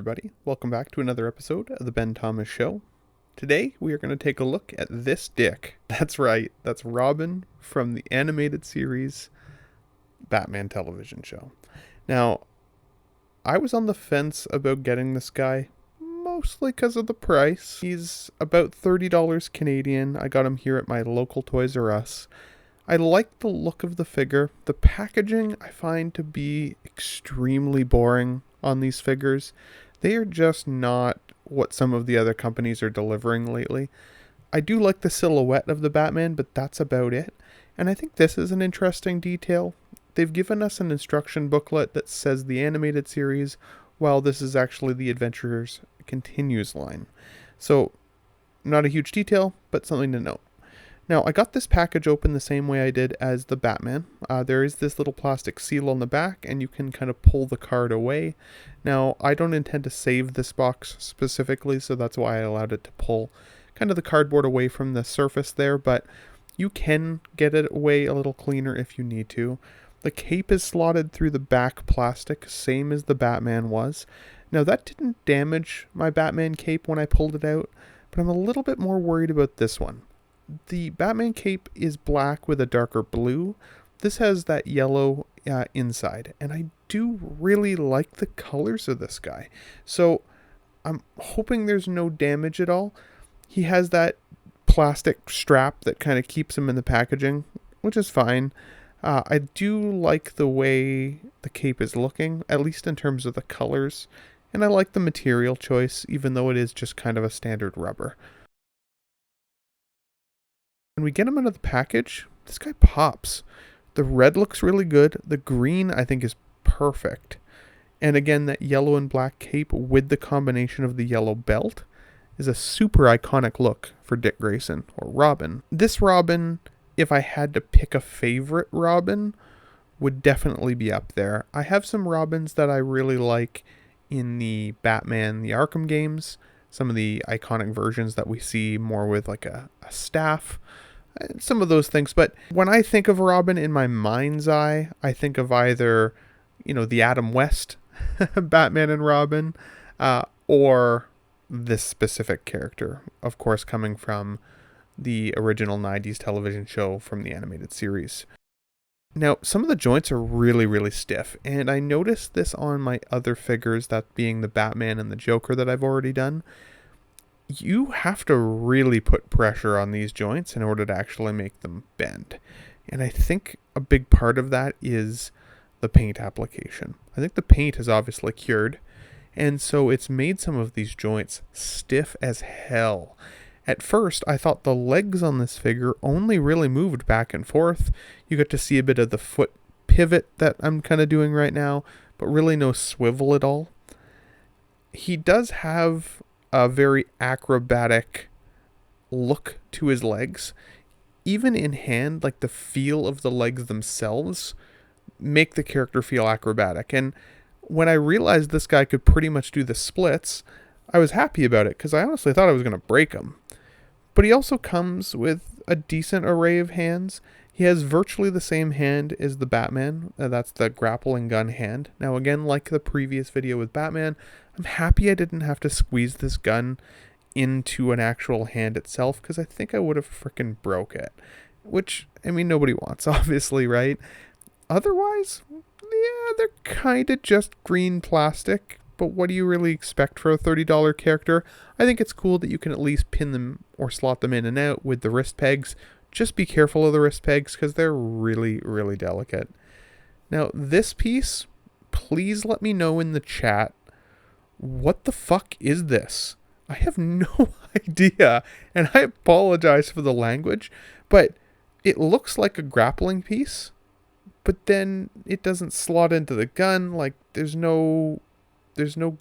everybody. Welcome back to another episode of the Ben Thomas Show. Today, we are going to take a look at this dick. That's right, that's Robin from the animated series Batman television show. Now, I was on the fence about getting this guy, mostly because of the price. He's about $30 Canadian. I got him here at my local Toys R Us. I like the look of the figure. The packaging I find to be extremely boring on these figures. They are just not what some of the other companies are delivering lately. I do like the silhouette of the Batman, but that's about it. And I think this is an interesting detail. They've given us an instruction booklet that says the animated series, while this is actually the Adventures Continues line. So, not a huge detail, but something to note. Now, I got this package open the same way I did as the Batman. There is this little plastic seal on the back, and you can kind of pull the card away. Now, I don't intend to save this box specifically, so that's why I allowed it to pull kind of the cardboard away from the surface there, but you can get it away a little cleaner if you need to. The cape is slotted through the back plastic, same as the Batman was. Now, that didn't damage my Batman cape when I pulled it out, but I'm a little bit more worried about this one. The Batman cape is black with a darker blue. This has that yellow inside, and I do really like the colors of this guy. So I'm hoping there's no damage at all. He has that plastic strap that kind of keeps him in the packaging, which is fine. I do like the way the cape is looking, at least in terms of the colors, and I like the material choice, even though it is just kind of a standard rubber. When we get him out of the package, this guy pops. The red looks really good. The green, I think, is perfect. And again, that yellow and black cape with the combination of the yellow belt is a super iconic look for Dick Grayson, or Robin. This Robin, if I had to pick a favorite Robin, would definitely be up there. I have some Robins that I really like in the Batman, the Arkham games. Some of the iconic versions that we see more with like a staff, some of those things. But when I think of Robin in my mind's eye, I think of either, the Adam West Batman and Robin, or this specific character, of course, coming from the original 90s television show from the animated series. Now, some of the joints are really, really stiff, and I noticed this on my other figures, that being the Batman and the Joker that I've already done. You have to really put pressure on these joints in order to actually make them bend. And I think a big part of that is the paint application. I think the paint is obviously cured, and so it's made some of these joints stiff as hell. At first, I thought the legs on this figure only really moved back and forth. You get to see a bit of the foot pivot that I'm kind of doing right now, but really no swivel at all. He does have a very acrobatic look to his legs. Even in hand, like the feel of the legs themselves make the character feel acrobatic. And when I realized this guy could pretty much do the splits, I was happy about it, because I honestly thought I was going to break him. But he also comes with a decent array of hands. He has virtually the same hand as the Batman. That's the grappling gun hand. Now again, like the previous video with Batman, I'm happy I didn't have to squeeze this gun into an actual hand itself, because I think I would have freaking broke it. Which, nobody wants, obviously, right? Otherwise, yeah, they're kind of just green plastic. But what do you really expect for a $30 character? I think it's cool that you can at least pin them or slot them in and out with the wrist pegs. Just be careful of the wrist pegs, because they're really, really delicate. Now, this piece, please let me know in the chat, what the fuck is this? I have no idea, and I apologize for the language, but it looks like a grappling piece, but then it doesn't slot into the gun. Like, there's no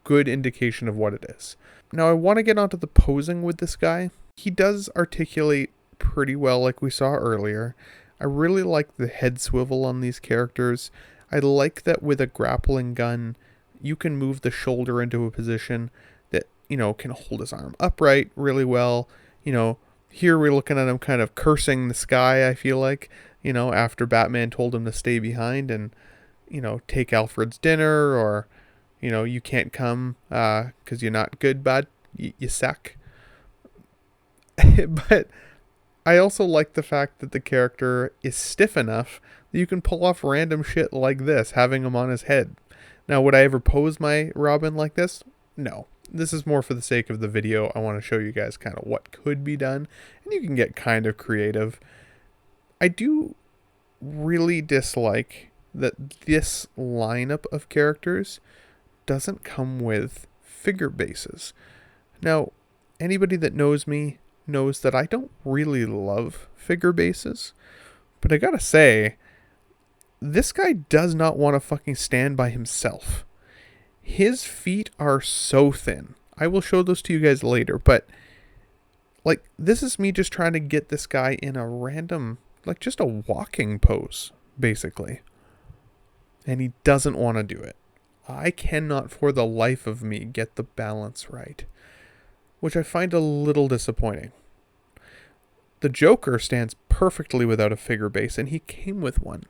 good indication of what it is. Now, I want to get onto the posing with this guy. He does articulate pretty well, like we saw earlier. I really like the head swivel on these characters. I like that with a grappling gun, you can move the shoulder into a position that, can hold his arm upright really well. Here we're looking at him kind of cursing the sky, I feel like, after Batman told him to stay behind and, take Alfred's dinner, or You know, you can't come because you're not good, bud. You suck. But I also like the fact that the character is stiff enough that you can pull off random shit like this, having him on his head. Now, would I ever pose my Robin like this? No. This is more for the sake of the video. I want to show you guys kind of what could be done, and you can get kind of creative. I do really dislike that this lineup of characters doesn't come with figure bases. Now, anybody that knows me knows that I don't really love figure bases, but I gotta say, this guy does not want to fucking stand by himself. His feet are so thin. I will show those to you guys later, but like, this is me just trying to get this guy in a random, like, just a walking pose, basically. And he doesn't want to do it. I cannot for the life of me get the balance right, which I find a little disappointing. The Joker stands perfectly without a figure base, and he came with one.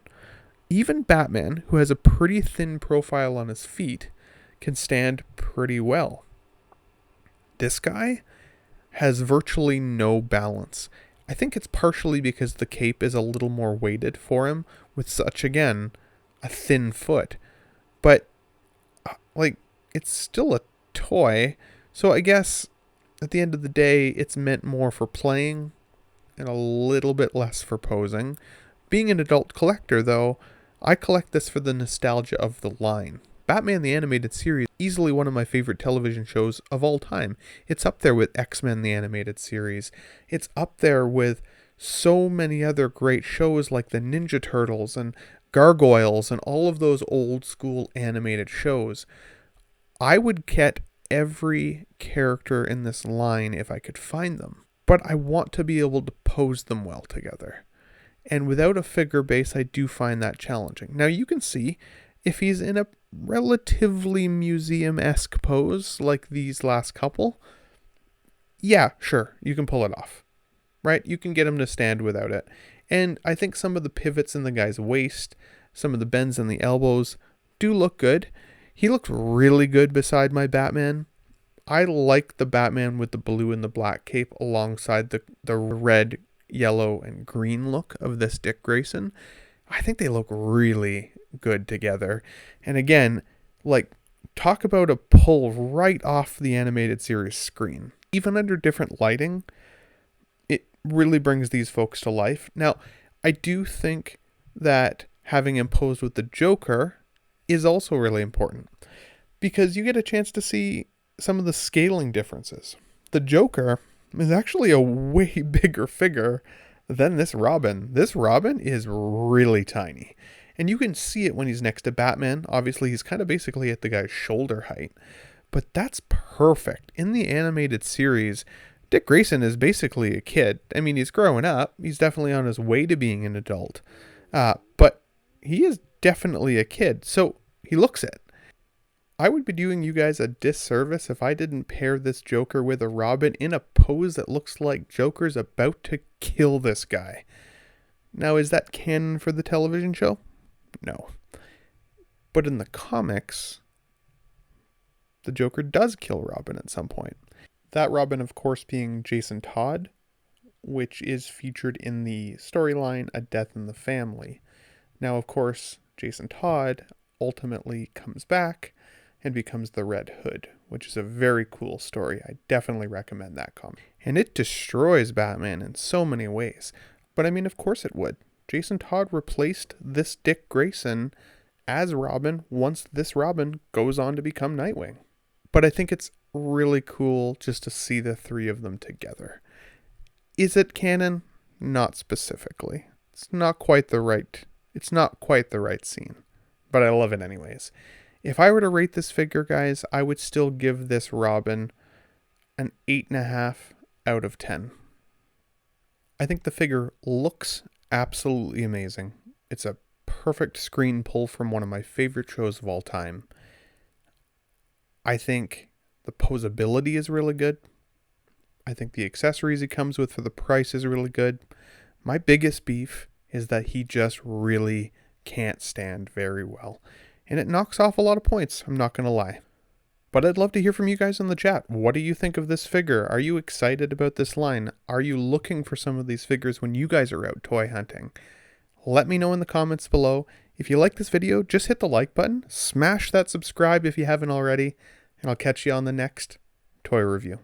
Even Batman, who has a pretty thin profile on his feet, can stand pretty well. This guy has virtually no balance. I think it's partially because the cape is a little more weighted for him, with such, again, a thin foot. But, like, it's still a toy, so I guess at the end of the day, it's meant more for playing and a little bit less for posing. Being an adult collector, though, I collect this for the nostalgia of the line. Batman the Animated Series, easily one of my favorite television shows of all time. It's up there with X-Men the Animated Series. It's up there with so many other great shows like the Ninja Turtles and Gargoyles and all of those old school animated shows. I would get every character in this line if I could find them, but I want to be able to pose them well together. And without a figure base, I do find that challenging. Now you can see, if he's in a relatively museum-esque pose, like these last couple, yeah, sure, you can pull it off, right? You can get him to stand without it. And I think some of the pivots in the guy's waist, some of the bends in the elbows, do look good. He looked really good beside my Batman. I like the Batman with the blue and the black cape alongside the red, yellow, and green look of this Dick Grayson. I think they look really good together. And again, like, talk about a pull right off the animated series screen. Even under different lighting, it really brings these folks to life. Now, I do think that having him posed with the Joker is also really important, because you get a chance to see some of the scaling differences. The Joker is actually a way bigger figure than this Robin. This Robin is really tiny. And you can see it when he's next to Batman. Obviously, he's kind of basically at the guy's shoulder height. But that's perfect. In the animated series, Dick Grayson is basically a kid. I mean, he's growing up. He's definitely on his way to being an adult. But he is definitely a kid. So he looks it. I would be doing you guys a disservice if I didn't pair this Joker with a Robin in a pose that looks like Joker's about to kill this guy. Now, is that canon for the television show? No. But in the comics, the Joker does kill Robin at some point. That Robin, of course, being Jason Todd, which is featured in the storyline A Death in the Family. Now, of course, Jason Todd ultimately comes back and becomes the Red Hood, which is a very cool story. I definitely recommend that comic. And it destroys Batman in so many ways. But I mean, of course it would. Jason Todd replaced this Dick Grayson as Robin once this Robin goes on to become Nightwing. But I think it's really cool just to see the three of them together. Is it canon? Not specifically. It's not quite the right scene. But I love it anyways. If I were to rate this figure, guys, I would still give this Robin an 8.5 out of 10. I think the figure looks absolutely amazing. It's a perfect screen pull from one of my favorite shows of all time. I think the posability is really good. I think the accessories he comes with for the price is really good. My biggest beef is that he just really can't stand very well. and it knocks off a lot of points, I'm not going to lie. But I'd love to hear from you guys in the chat. What do you think of this figure? Are you excited about this line? Are you looking for some of these figures when you guys are out toy hunting? Let me know in the comments below. If you like this video, just hit the like button, smash that subscribe if you haven't already, and I'll catch you on the next toy review.